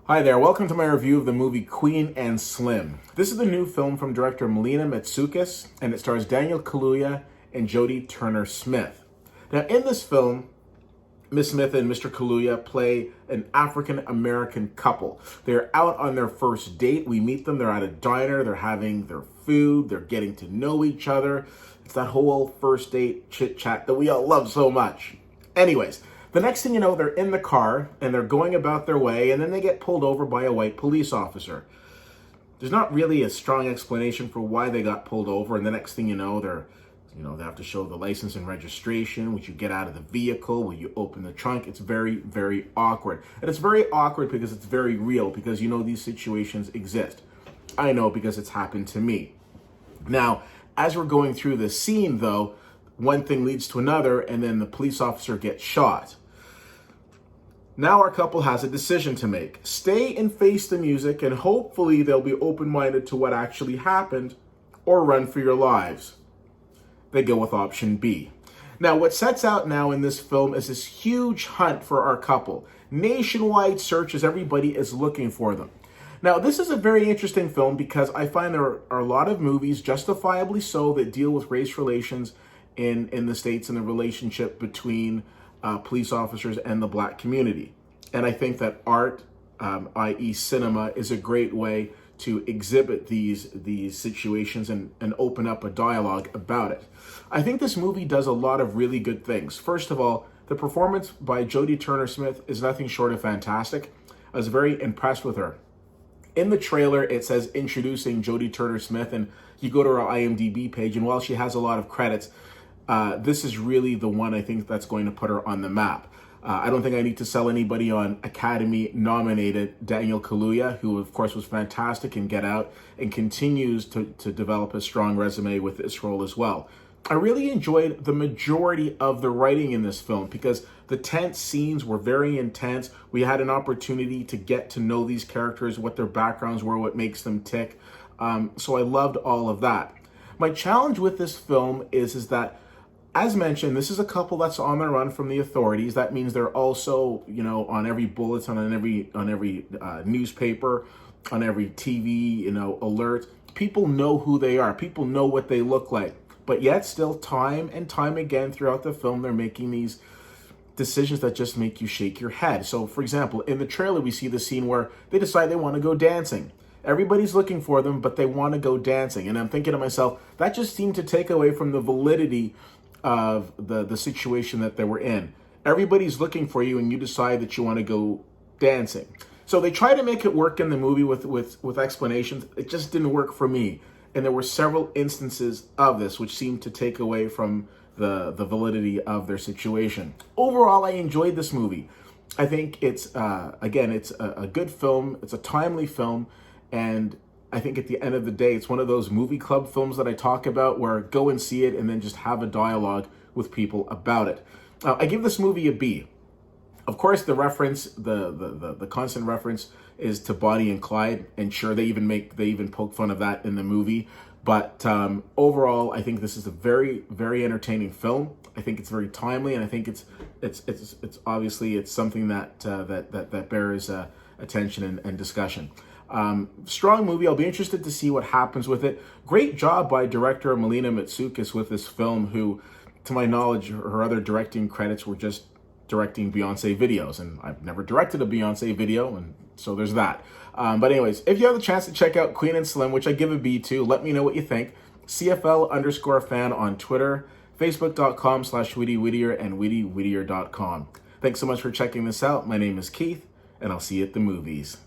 Hi there, welcome to my review of the movie Queen and Slim. This is the new film from director Melina Matsoukas, and it stars Daniel Kaluuya and Jodie Turner-Smith. Now, in this film, Miss Smith and Mr. Kaluuya play an African-American couple. They're out on their first date. We meet them, they're at a diner, they're having their food, they're getting to know each other. It's that whole first date chit-chat that we all love so much. Anyways, the next thing you know, they're in the car and they're going about their way, and then they get pulled over by a white police officer. There's not really a strong explanation for why they got pulled over, and the next thing you know, they have to show the license and registration. Would you get out of the vehicle? Will you open the trunk? It's very, very awkward. And it's very awkward because it's very real, because these situations exist. I know because it's happened to me. Now, as we're going through the scene, though, one thing leads to another, and then the police officer gets shot. Now our couple has a decision to make. Stay and face the music, and hopefully they'll be open-minded to what actually happened, or run for your lives. They go with option B. Now, what sets out now in this film is this huge hunt for our couple. Nationwide searches, everybody is looking for them. Now, this is a very interesting film because I find there are a lot of movies, justifiably so, that deal with race relations in the States and the relationship between police officers and the Black community. And I think that art, i.e. cinema, is a great way to exhibit these situations and open up a dialogue about it. I think this movie does a lot of really good things. First of all, the performance by Jodie Turner-Smith is nothing short of fantastic. I was very impressed with her. In the trailer, it says introducing Jodie Turner-Smith, and you go to her IMDb page, and while she has a lot of credits, this is really the one I think that's going to put her on the map. I don't think I need to sell anybody on Academy-nominated Daniel Kaluuya, who of course was fantastic in Get Out and continues to develop a strong resume with this role as well. I really enjoyed the majority of the writing in this film because the tense scenes were very intense. We had an opportunity to get to know these characters, what their backgrounds were, what makes them tick. So I loved all of that. My challenge with this film is that, as mentioned, this is a couple that's on the run from the authorities. That means they're also, on every bulletin, on every newspaper, on every TV, alert. People know who they are. People know what they look like. But yet still, time and time again throughout the film, they're making these decisions that just make you shake your head. So, for example, in the trailer, we see the scene where they decide they want to go dancing. Everybody's looking for them, but they want to go dancing. And I'm thinking to myself, that just seemed to take away from the validity of the situation that they were in. Everybody's looking for you, and you decide that you want to go dancing. So they try to make it work in the movie with explanations. It just didn't work for me. And there were several instances of this which seemed to take away from the validity of their situation. Overall, I enjoyed this movie. I think it's, again, it's a good film. It's a timely film. And I think at the end of the day, it's one of those movie club films that I talk about where go and see it and then just have a dialogue with people about it. I give this movie a B. Of course, the reference, the constant reference is to Bonnie and Clyde, and sure, they even poke fun of that in the movie. But overall, I think this is a very, very entertaining film. I think it's very timely, and I think it's obviously it's something that bears attention and discussion. Strong movie. I'll be interested to see what happens with it. Great job by director Melina Matsoukas with this film, who, to my knowledge, her other directing credits were just directing Beyonce videos, and I've never directed a Beyonce video, and so there's that. But anyways, if you have the chance to check out Queen and Slim, which I give a B to, let me know what you think. CFL_fan on Twitter, Facebook.com/WhittyWhittier, and WhittyWhittier.com. Thanks so much for checking this out. My name is Keith, and I'll see you at the movies.